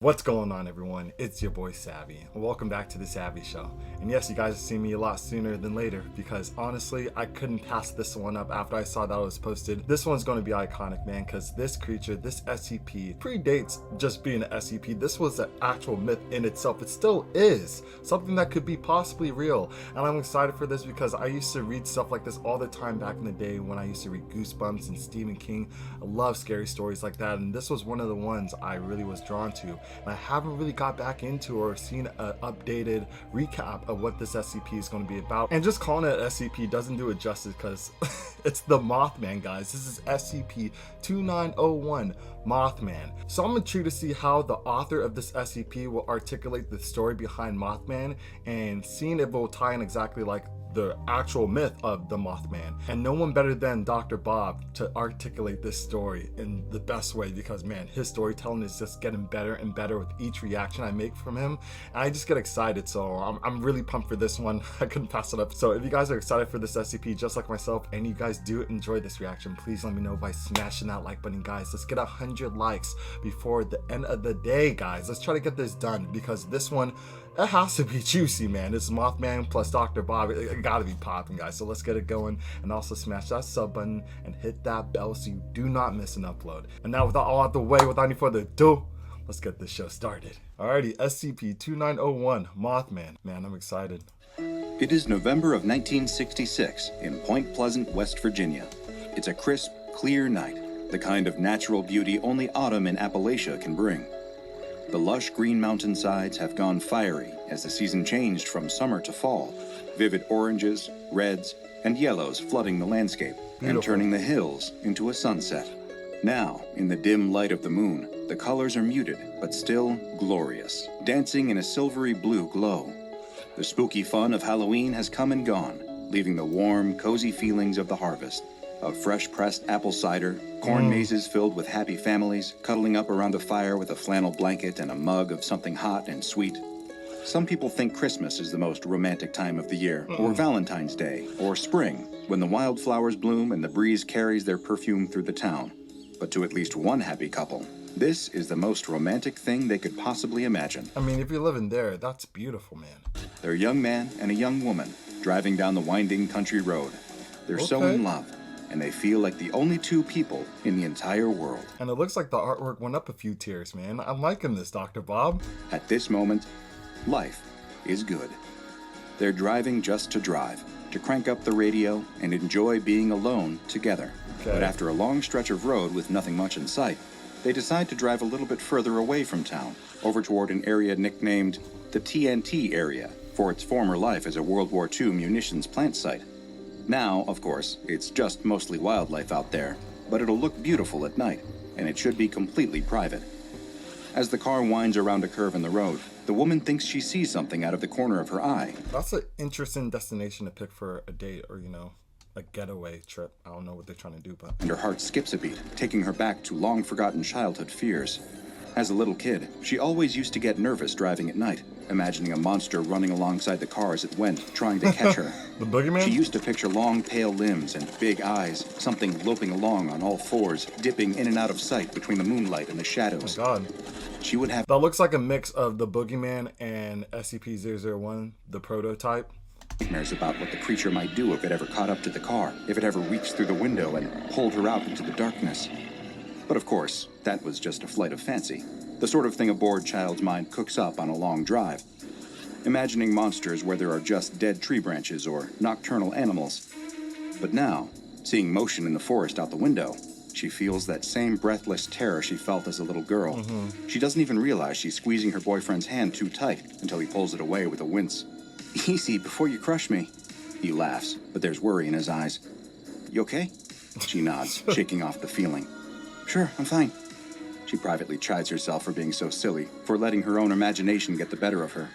What's going on, everyone? It's your boy Savvy, and welcome back to the Savvy Show. And yes, you guys have seen me a lot sooner than later, because honestly, I couldn't pass this one up after I saw that it was posted. This one's going to be iconic, man, because this creature, this SCP, predates just being an SCP. This was an actual myth in itself. It still is something that could be possibly real, and I'm excited for this because I used to read stuff like this all the time back in the day when I used to read Goosebumps and Stephen King. I love scary stories like that, and this was one of the ones I really was drawn to. And I haven't really got back into or seen an updated recap of what this SCP is going to be about. And just calling it SCP doesn't do it justice because it's the Mothman, guys. This is SCP-2901 Mothman. So I'm intrigued to see how the author of this SCP will articulate the story behind Mothman and seeing if it will tie in exactly like the actual myth of the Mothman. And no one better than Dr. Bob to articulate this story in the best way, because man, his storytelling is just getting better and better with each reaction I make from him, and I just get excited. So I'm really pumped for this one. I couldn't pass it up. So if you guys are excited for this SCP just like myself, and you guys do enjoy this reaction, please let me know by smashing that like button, guys. Let's get 100 likes before the end of the day, guys. Let's try to get this done, because this one, it has to be juicy, man. This Mothman plus Dr. Bob, it gotta be popping, guys. So let's get it going, and also smash that sub button and hit that bell so you do not miss an upload. And now, without all out the way, without any further ado, let's get this show started. Alrighty, SCP-2901 Mothman. Man, I'm excited. It is November of 1966 in Point Pleasant, West Virginia. It's a crisp, clear night, the kind of natural beauty only autumn in Appalachia can bring. The lush green mountainsides have gone fiery as the season changed from summer to fall, vivid oranges, reds, and yellows flooding the landscape and turning the hills into a sunset. Now, in the dim light of the moon, the colors are muted but still glorious, dancing in a silvery blue glow. The spooky fun of Halloween has come and gone, leaving the warm, cozy feelings of the harvest, of fresh-pressed apple cider, corn mazes filled with happy families, cuddling up around the fire with a flannel blanket and a mug of something hot and sweet. Some people think Christmas is the most romantic time of the year, or Valentine's Day, or spring, when the wildflowers bloom and the breeze carries their perfume through the town. But to at least one happy couple, this is the most romantic thing they could possibly imagine. I mean, if you're living there, that's beautiful, man. They're a young man and a young woman driving down the winding country road. They're so in love, and they feel like the only two people in the entire world. And it looks like the artwork went up a few tiers, man. I'm liking this, Dr. Bob. At this moment, life is good. They're driving just to drive, to crank up the radio and enjoy being alone together. But after a long stretch of road with nothing much in sight, they decide to drive a little bit further away from town, over toward an area nicknamed the TNT area, for its former life as a World War II munitions plant site. Now, of course, it's just mostly wildlife out there, but it'll look beautiful at night, and it should be completely private. As the car winds around a curve in the road, the woman thinks she sees something out of the corner of her eye. That's an interesting destination to pick for a date, or, a getaway trip. I don't know what they're trying to do, but... And her heart skips a beat, taking her back to long-forgotten childhood fears. As a little kid, she always used to get nervous driving at night, imagining a monster running alongside the car as it went, trying to catch her. The boogeyman? She used to picture long, pale limbs and big eyes, something loping along on all fours, dipping in and out of sight between the moonlight and the shadows. Oh, God. She would have... That looks like a mix of the boogeyman and SCP-001, the prototype. Nightmares about what the creature might do if it ever caught up to the car, if it ever reached through the window and pulled her out into the darkness. But of course, that was just a flight of fancy, the sort of thing a bored child's mind cooks up on a long drive. Imagining monsters where there are just dead tree branches or nocturnal animals. But now, seeing motion in the forest out the window, she feels that same breathless terror she felt as a little girl. She doesn't even realize she's squeezing her boyfriend's hand too tight until he pulls it away with a wince. "Easy, before you crush me." He laughs, but there's worry in his eyes. "You okay?" She nods, shaking off the feeling. "Sure, I'm fine." She privately chides herself for being so silly, for letting her own imagination get the better of her.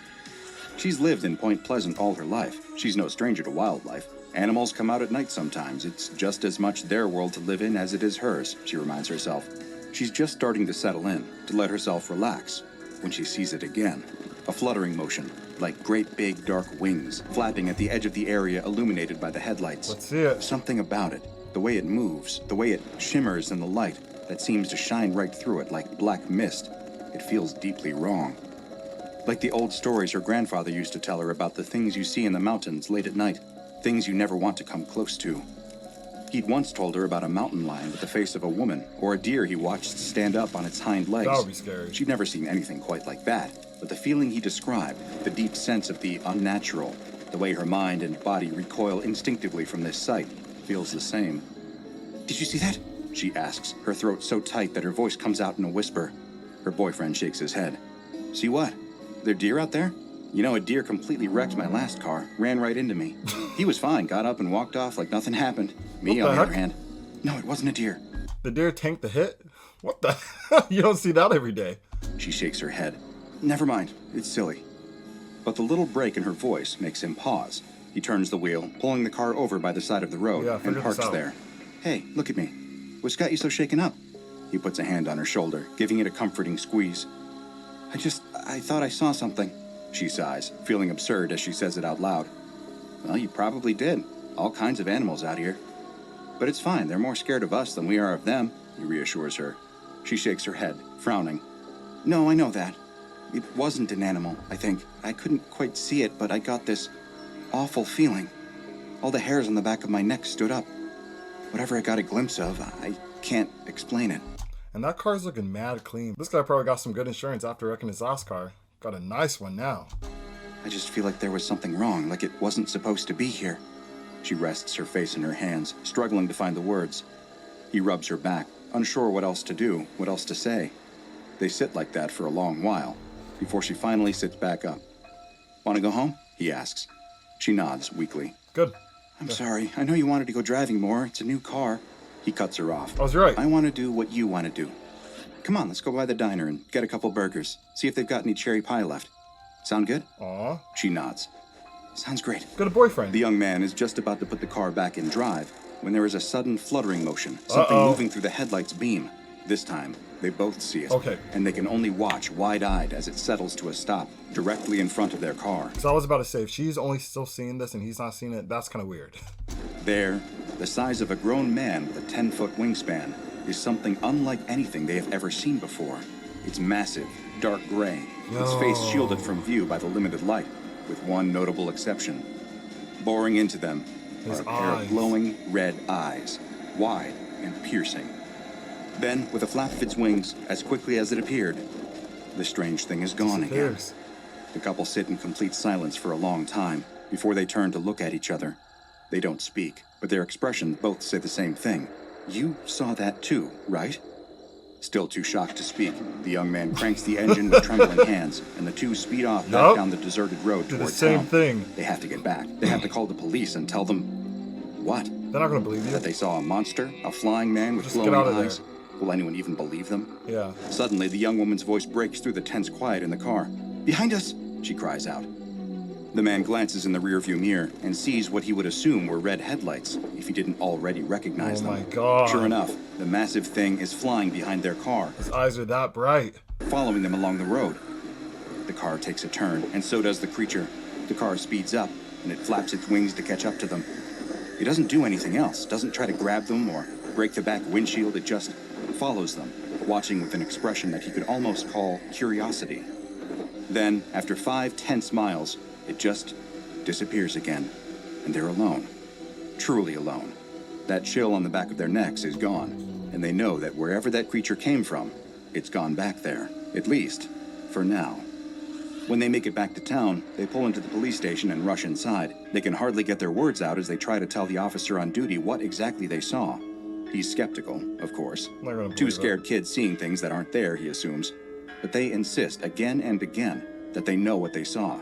She's lived in Point Pleasant all her life. She's no stranger to wildlife. Animals come out at night sometimes. It's just as much their world to live in as it is hers, she reminds herself. She's just starting to settle in, to let herself relax, when she sees it again. A fluttering motion, like great big dark wings, flapping at the edge of the area illuminated by the headlights. Let's see it. Something about it, the way it moves, the way it shimmers in the light, that seems to shine right through it like black mist. it feels deeply wrong. Like the old stories her grandfather used to tell her about the things you see in the mountains late at night, things you never want to come close to. He'd once told her about a mountain lion with the face of a woman, or a deer he watched stand up on its hind legs. That would be scary. She'd never seen anything quite like that, but the feeling he described, the deep sense of the unnatural, the way her mind and body recoil instinctively from this sight, feels the same. "Did you see that?" she asks, her throat so tight that her voice comes out in a whisper. Her boyfriend shakes his head. "See what? There deer out there? You know, a deer completely wrecked my last car, ran right into me. He was fine, got up and walked off like nothing happened. Me, on the other hand, no, it wasn't a deer." The deer tanked the hit? What the? You don't see that every day. She shakes her head. "Never mind, it's silly." But the little break in her voice makes him pause. He turns the wheel, pulling the car over by the side of the road, and parks there. "Hey, look at me. What's got you so shaken up?" He puts a hand on her shoulder, giving it a comforting squeeze. I thought I saw something," she sighs, feeling absurd as she says it out loud. "Well, you probably did. All kinds of animals out here. But it's fine, they're more scared of us than we are of them," he reassures her. She shakes her head, frowning. "No, I know that. It wasn't an animal, I think. I couldn't quite see it, but I got this awful feeling. All the hairs on the back of my neck stood up. Whatever I got a glimpse of, I can't explain it." And that car's looking mad clean. This guy probably got some good insurance after wrecking his last car. Got a nice one now. "I just feel like there was something wrong, like it wasn't supposed to be here." She rests her face in her hands, struggling to find the words. He rubs her back, unsure what else to do, what else to say. They sit like that for a long while, before she finally sits back up. "Want to go home?" he asks. She nods weakly. Good. "I'm sorry. I know you wanted to go driving more. It's a new car." He cuts her off. I was right. "I want to do what you want to do. Come on, let's go by the diner and get a couple burgers. See if they've got any cherry pie left. Sound good?" Aw. She nods. "Sounds great." Got a boyfriend. The young man is just about to put the car back in drive when there is a sudden fluttering motion, something moving through the headlight's beam. This time, they both see it. Okay. And they can only watch wide-eyed as it settles to a stop directly in front of their car. So I was about to say, if she's only still seeing this and he's not seeing it, that's kind of weird. There, the size of a grown man with a 10-foot wingspan, is something unlike anything they have ever seen before. It's massive, dark gray, its face shielded from view by the limited light, with one notable exception. Boring into them are a pair of glowing red eyes, wide and piercing. Then, with a flap of its wings, as quickly as it appeared, the strange thing is gone again. The couple sit in complete silence for a long time before they turn to look at each other. They don't speak, but their expressions both say the same thing. "You saw that too, right?" Still too shocked to speak, the young man cranks the engine with trembling hands, and the two speed off back down the deserted road toward the same town. thing. They have to get back. They have to call the police and tell them... What? They're not gonna believe you. That they saw a monster? A flying man with Just glowing get out of eyes? there. Will anyone even believe them? Yeah. Suddenly, the young woman's voice breaks through the tense quiet in the car. "Behind us!" she cries out. The man glances in the rearview mirror and sees what he would assume were red headlights if he didn't already recognize them. Oh my God. Sure enough, the massive thing is flying behind their car, His eyes are that bright. following them along the road. The car takes a turn, and so does the creature. The car speeds up, and it flaps its wings to catch up to them. It doesn't do anything else, doesn't try to grab them or break the back windshield. It just follows them, watching with an expression that he could almost call curiosity. Then, after 5 tense miles, it just disappears again, and they're alone. Truly alone. That chill on the back of their necks is gone, and they know that wherever that creature came from, it's gone back there, at least for now. When they make it back to town, they pull into the police station and rush inside. They can hardly get their words out as they try to tell the officer on duty what exactly they saw. He's skeptical, of course. Two scared kids seeing things that aren't there, he assumes. But they insist again and again that they know what they saw.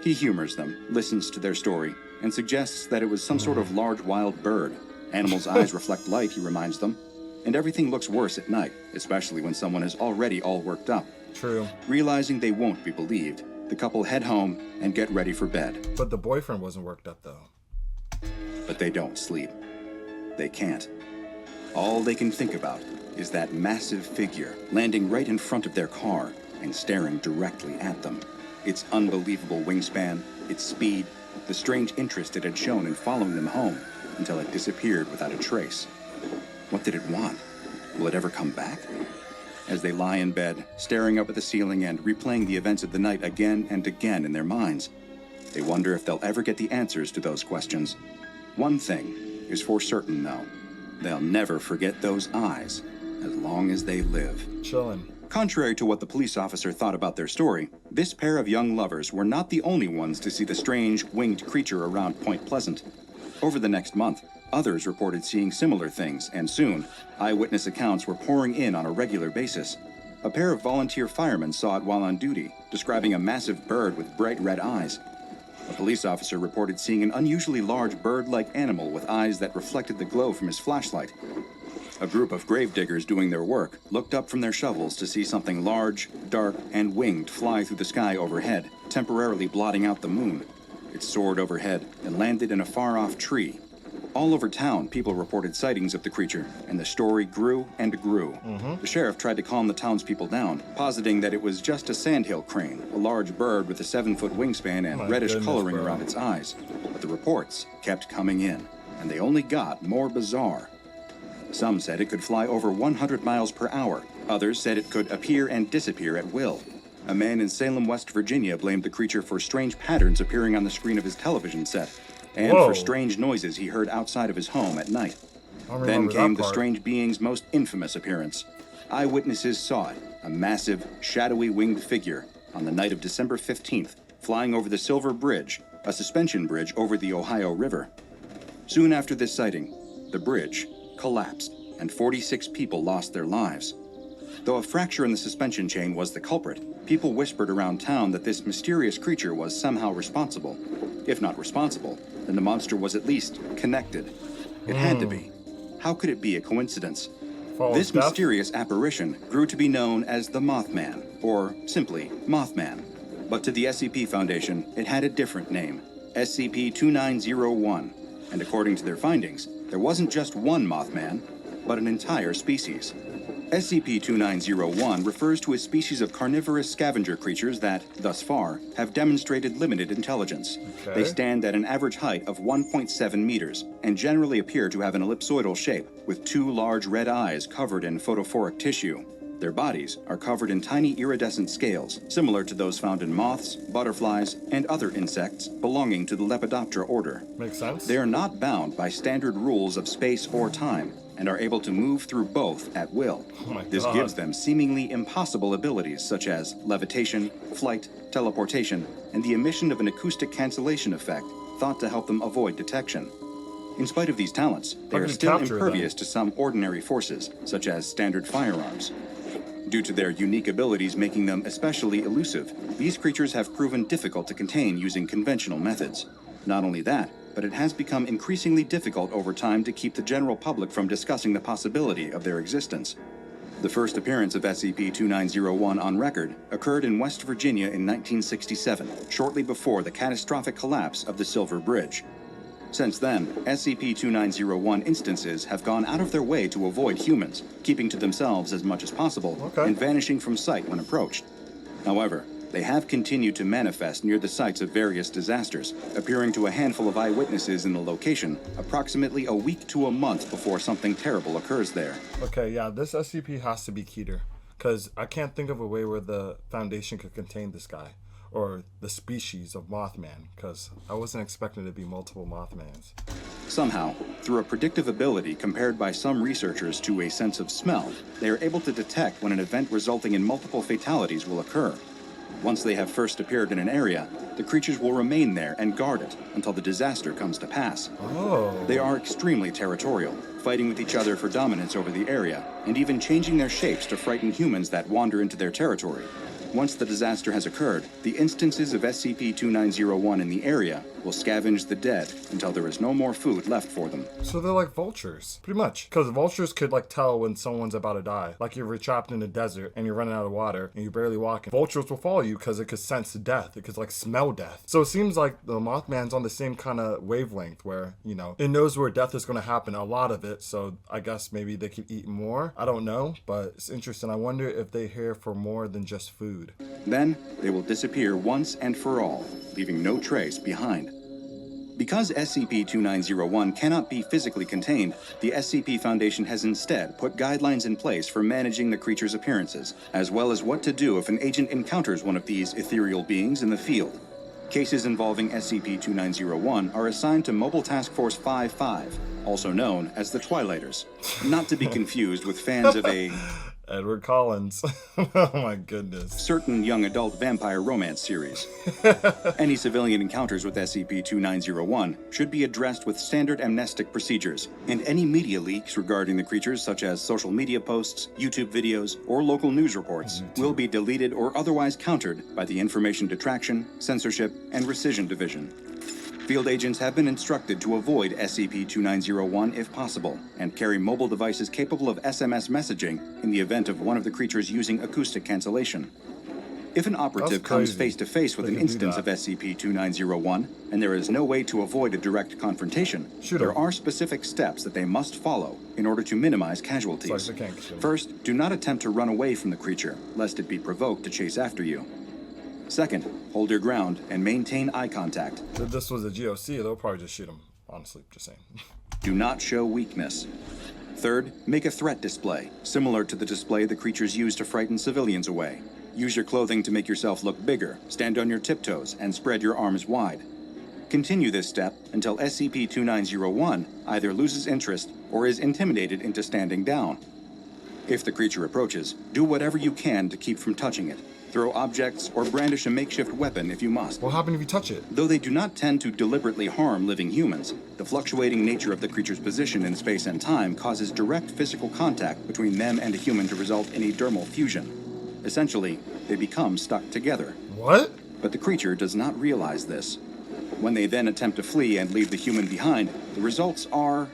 He humors them, listens to their story, and suggests that it was some sort of large wild bird. Animals' eyes reflect light, he reminds them. And everything looks worse at night, especially when someone is already all worked up. True. Realizing they won't be believed, the couple head home and get ready for bed. But the boyfriend wasn't worked up, though. But they don't sleep. They can't. All they can think about is that massive figure landing right in front of their car and staring directly at them. Its unbelievable wingspan, its speed, the strange interest it had shown in following them home until it disappeared without a trace. What did it want? Will it ever come back? as they lie in bed, staring up at the ceiling and replaying the events of the night again and again in their minds. They wonder if they'll ever get the answers to those questions. One thing is for certain, though. They'll never forget those eyes as long as they live. Chillin'. Contrary to what the police officer thought about their story, this pair of young lovers were not the only ones to see the strange, winged creature around Point Pleasant. Over the next month, others reported seeing similar things, and soon, eyewitness accounts were pouring in on a regular basis. A pair of volunteer firemen saw it while on duty, describing a massive bird with bright red eyes. A police officer reported seeing an unusually large bird-like animal with eyes that reflected the glow from his flashlight. A group of gravediggers doing their work looked up from their shovels to see something large, dark, and winged fly through the sky overhead, temporarily blotting out the moon. It soared overhead and landed in a far-off tree. All over town, people reported sightings of the creature, and the story grew and grew. The sheriff tried to calm the townspeople down, positing that it was just a sandhill crane, a large bird with a 7-foot wingspan and reddish coloring around its eyes. But the reports kept coming in, and they only got more bizarre. Some said it could fly over 100 miles per hour. Others said it could appear and disappear at will. A man in Salem, West Virginia blamed the creature for strange patterns appearing on the screen of his television set, and for strange noises he heard outside of his home at night. Then came the strange being's most infamous appearance. Eyewitnesses saw it, a massive, shadowy winged figure, on the night of December 15th, flying over the Silver Bridge, a suspension bridge over the Ohio River. Soon after this sighting, the bridge collapsed, and 46 people lost their lives. Though a fracture in the suspension chain was the culprit, people whispered around town that this mysterious creature was somehow responsible. If not responsible, then the monster was at least connected. It had to be. How could it be a coincidence? This mysterious apparition grew to be known as the Mothman, or simply Mothman. But to the SCP Foundation, it had a different name, SCP-2901. And according to their findings, there wasn't just one Mothman, but an entire species. SCP-2901 refers to a species of carnivorous scavenger creatures that, thus far, have demonstrated limited intelligence. They stand at an average height of 1.7 meters and generally appear to have an ellipsoidal shape, with 2 large red eyes covered in photophoric tissue. Their bodies are covered in tiny iridescent scales, similar to those found in moths, butterflies, and other insects belonging to the Lepidoptera order. Makes sense. They are not bound by standard rules of space or time, and are able to move through both at will. This gives them seemingly impossible abilities such as levitation, flight, teleportation, and the emission of an acoustic cancellation effect thought to help them avoid detection. In spite of these talents, they are still impervious to some ordinary forces, such as standard firearms. Due to their unique abilities making them especially elusive, these creatures have proven difficult to contain using conventional methods. Not only that, but it has become increasingly difficult over time to keep the general public from discussing the possibility of their existence. The first appearance of SCP-2901 on record occurred in West Virginia in 1967, shortly before the catastrophic collapse of the Silver Bridge. Since then, SCP-2901 instances have gone out of their way to avoid humans, keeping to themselves as much as possible, and vanishing from sight when approached. However, they have continued to manifest near the sites of various disasters, appearing to a handful of eyewitnesses in the location approximately a week to a month before something terrible occurs there. Okay, yeah, this SCP has to be Keter, because I can't think of a way where the Foundation could contain this guy, or the species of Mothman, because I wasn't expecting it to be multiple Mothmans. Somehow, through a predictive ability compared by some researchers to a sense of smell, they are able to detect when an event resulting in multiple fatalities will occur. Once they have first appeared in an area, the creatures will remain there and guard it until the disaster comes to pass. They are extremely territorial, fighting with each other for dominance over the area, and even changing their shapes to frighten humans that wander into their territory. Once the disaster has occurred, the instances of SCP-2901 in the area will scavenge the dead until there is no more food left for them. So they're like vultures, pretty much. Because vultures could like tell when someone's about to die. Like you're trapped in a desert and you're running out of water and you're barely walking. Vultures will follow you because it could sense death. It could like smell death. So it seems like the Mothman's on the same kind of wavelength where, you know, it knows where death is going to happen, a lot of it. So I guess maybe they could eat more. I don't know, but it's interesting. I wonder if they're here for more than just food. Then they will disappear once and for all, leaving no trace behind. Because SCP-2901 cannot be physically contained, the SCP Foundation has instead put guidelines in place for managing the creature's appearances, as well as what to do if an agent encounters one of these ethereal beings in the field. Cases involving SCP-2901 are assigned to Mobile Task Force 5-5, also known as the Twilighters, not to be confused with fans of a Edward Collins. Oh my goodness. certain young adult vampire romance series. Any civilian encounters with SCP-2901 should be addressed with standard amnestic procedures, and any media leaks regarding the creatures, such as social media posts, YouTube videos, or local news reports, will be deleted or otherwise countered by the Information Detraction, Censorship, and Rescission Division. Field agents have been instructed to avoid SCP-2901 if possible, and carry mobile devices capable of SMS messaging in the event of one of the creatures using acoustic cancellation. If an operative comes face-to-face with an instance of SCP-2901, and there is no way to avoid a direct confrontation, there are specific steps that they must follow in order to minimize casualties. First, do not attempt to run away from the creature, lest it be provoked to chase after you. Second, hold your ground and maintain eye contact. If this was a GOC, they'll probably just shoot him. Honestly, just saying. Do not show weakness. Third, make a threat display, similar to the display the creatures use to frighten civilians away. Use your clothing to make yourself look bigger, stand on your tiptoes, and spread your arms wide. Continue this step until SCP-2901 either loses interest or is intimidated into standing down. If the creature approaches, do whatever you can to keep from touching it. Throw objects or brandish a makeshift weapon if you must. What happens if you touch it? Though they do not tend to deliberately harm living humans, the fluctuating nature of the creature's position in space and time causes direct physical contact between them and a human to result in a dermal fusion. Essentially, they become stuck together. What? But the creature does not realize this. When they then attempt to flee and leave the human behind, the results are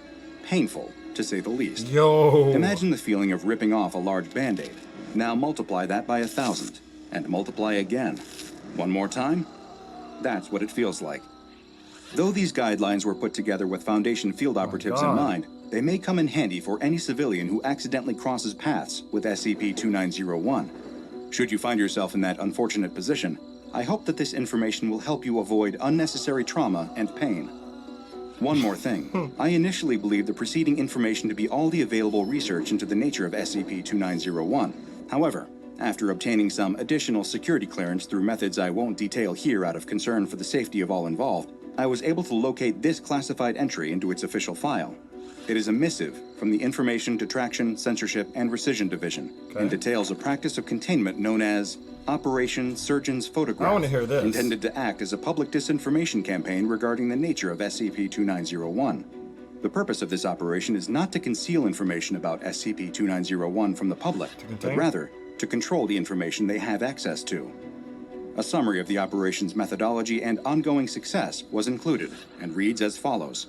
painful, to say the least. Yo. Imagine the feeling of ripping off a large Band-Aid. Now multiply that by 1,000. And multiply again. One more time? That's what it feels like. Though these guidelines were put together with Foundation field operatives in mind, they may come in handy for any civilian who accidentally crosses paths with SCP-2901. Should you find yourself in that unfortunate position, I hope that this information will help you avoid unnecessary trauma and pain. One more thing. I initially believed the preceding information to be all the available research into the nature of SCP-2901. However, after obtaining some additional security clearance through methods I won't detail here out of concern for the safety of all involved, I was able to locate this classified entry into its official file. It is a missive from the Information Detraction, Censorship, and Rescission Division, and details a practice of containment known as Operation Surgeon's Photograph, I want to hear this. intended to act as a public disinformation campaign regarding the nature of SCP-2901. The purpose of this operation is not to conceal information about SCP-2901 from the public, but rather to control the information they have access to. A summary of the operation's methodology and ongoing success was included, and reads as follows.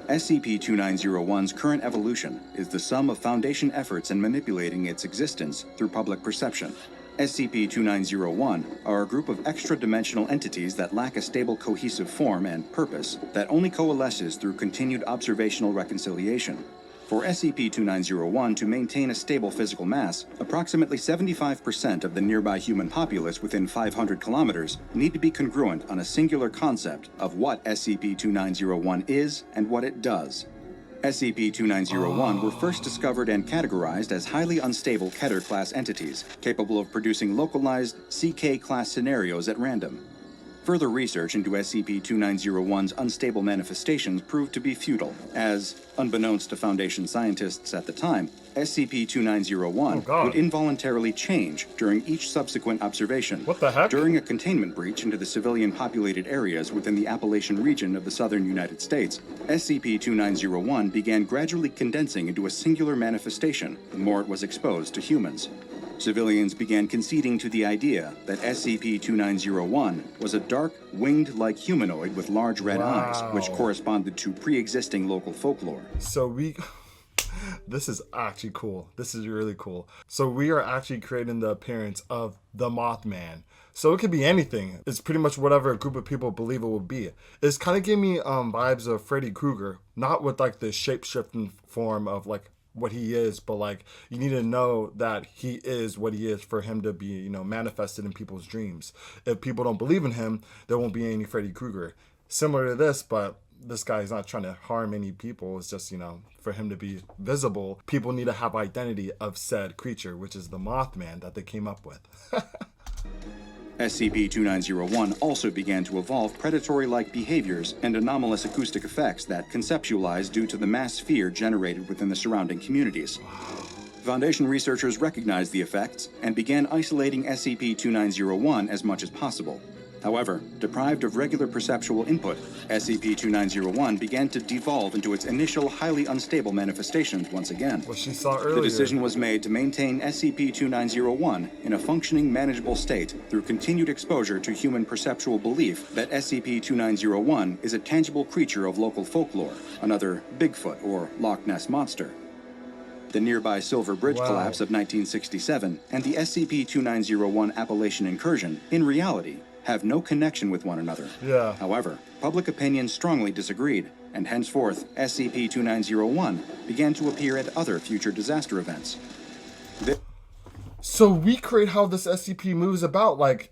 SCP-2901's current evolution is the sum of Foundation efforts in manipulating its existence through public perception. SCP-2901 are a group of extra-dimensional entities that lack a stable cohesive form and purpose that only coalesces through continued observational reconciliation. For SCP-2901 to maintain a stable physical mass, approximately 75% of the nearby human populace within 500 kilometers need to be congruent on a singular concept of what SCP-2901 is and what it does. SCP-2901 were first discovered and categorized as highly unstable Keter-class entities, capable of producing localized CK-class scenarios at random. Further research into SCP-2901's unstable manifestations proved to be futile, as, unbeknownst to Foundation scientists at the time, SCP-2901 would involuntarily change during each subsequent observation. What the heck? During a containment breach into the civilian-populated areas within the Appalachian region of the southern United States, SCP-2901 began gradually condensing into a singular manifestation the more it was exposed to humans. Civilians began conceding to the idea that SCP-2901 was a dark, winged-like humanoid with large red eyes, which corresponded to pre-existing local folklore. So this is actually cool. This is really cool. So we are actually creating the appearance of the Mothman. So it could be anything. It's pretty much whatever a group of people believe it would be. It's kind of giving me vibes of Freddy Krueger, not with like the shape-shifting form of like what he is, but like you need to know that he is what he is for him to be, manifested in people's dreams. If people don't believe in him, there won't be any Freddy Krueger. similar to this, but this guy's not trying to harm any people. It's just, for him to be visible, people need to have identity of said creature, which is the Mothman that they came up with. SCP-2901 also began to evolve predatory-like behaviors and anomalous acoustic effects that conceptualized due to the mass fear generated within the surrounding communities. Foundation researchers recognized the effects and began isolating SCP-2901 as much as possible. However, deprived of regular perceptual input, SCP-2901 began to devolve into its initial highly unstable manifestations once again. What she saw earlier. The decision was made to maintain SCP-2901 in a functioning, manageable state through continued exposure to human perceptual belief that SCP-2901 is a tangible creature of local folklore, another Bigfoot or Loch Ness Monster. The nearby Silver Bridge collapse of 1967 and the SCP-2901 Appalachian incursion, in reality, have no connection with one another. Yeah. However, public opinion strongly disagreed, and henceforth, SCP-2901 began to appear at other future disaster events. So we create how this SCP moves about, like,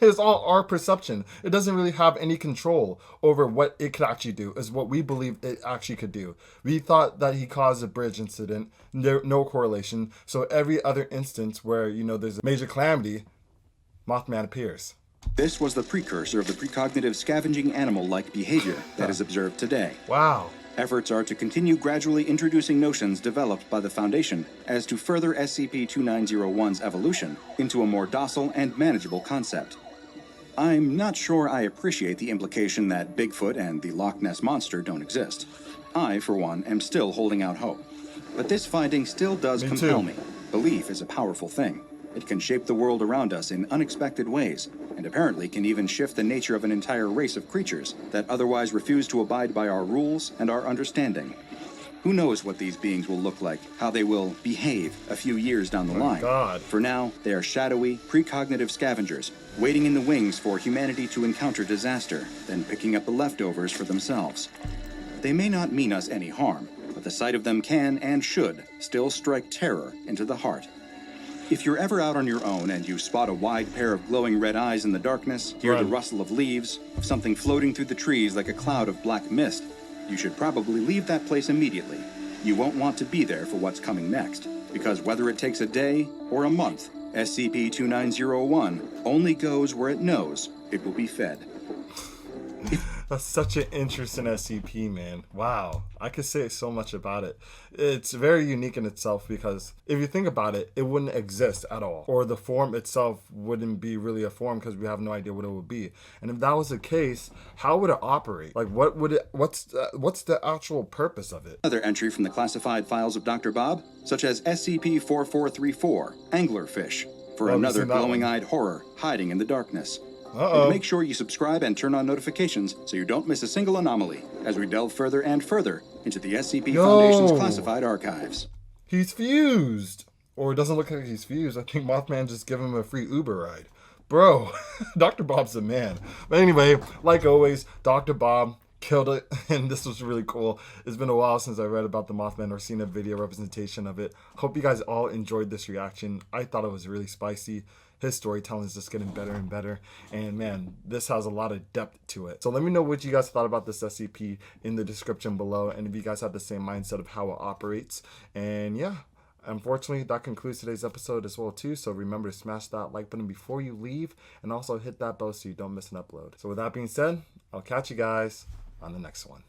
it's all our perception. It doesn't really have any control over what it could actually do, is what we believe it actually could do. We thought that he caused a bridge incident, no correlation. So every other instance where, there's a major calamity, Mothman appears. This was the precursor of the precognitive scavenging animal-like behavior that is observed today. Wow. Efforts are to continue gradually introducing notions developed by the Foundation as to further SCP-2901's evolution into a more docile and manageable concept. I'm not sure I appreciate the implication that Bigfoot and the Loch Ness Monster don't exist. I, for one, am still holding out hope. But this finding still does compel me. Belief is a powerful thing. It can shape the world around us in unexpected ways, and apparently can even shift the nature of an entire race of creatures that otherwise refuse to abide by our rules and our understanding. Who knows what these beings will look like, how they will behave a few years down the line. God. For now, they are shadowy, precognitive scavengers, waiting in the wings for humanity to encounter disaster, then picking up the leftovers for themselves. They may not mean us any harm, but the sight of them can and should still strike terror into the heart. If you're ever out on your own and you spot a wide pair of glowing red eyes in the darkness, hear the rustle of leaves, something floating through the trees like a cloud of black mist, you should probably leave that place immediately. You won't want to be there for what's coming next, because whether it takes a day or a month, SCP-2901 only goes where it knows it will be fed. That's such an interesting SCP, man. Wow. I could say so much about it. It's very unique in itself because if you think about it, it wouldn't exist at all. Or the form itself wouldn't be really a form because we have no idea what it would be. And if that was the case, how would it operate? Like, what's the actual purpose of it? Another entry from the classified files of Dr. Bob, such as SCP-4434, Anglerfish, for another glowing-eyed horror hiding in the darkness. And make sure you subscribe and turn on notifications so you don't miss a single anomaly as we delve further and further into the SCP Foundation's classified archives. He's fused. Or it doesn't look like he's fused. I think Mothman just gave him a free Uber ride. Bro, Dr. Bob's the man. But anyway, like always, Dr. Bob killed it, and this was really cool. It's been a while since I read about the Mothman or seen a video representation of it. Hope you guys all enjoyed this reaction. I thought it was really spicy. His storytelling is just getting better and better, and man, this has a lot of depth to it. So let me know what you guys thought about this SCP in the description below, and if you guys have the same mindset of how it operates. And yeah, unfortunately, that concludes today's episode as well too. So remember to smash that like button before you leave, and also hit that bell so you don't miss an upload. So with that being said, I'll catch you guys on the next one.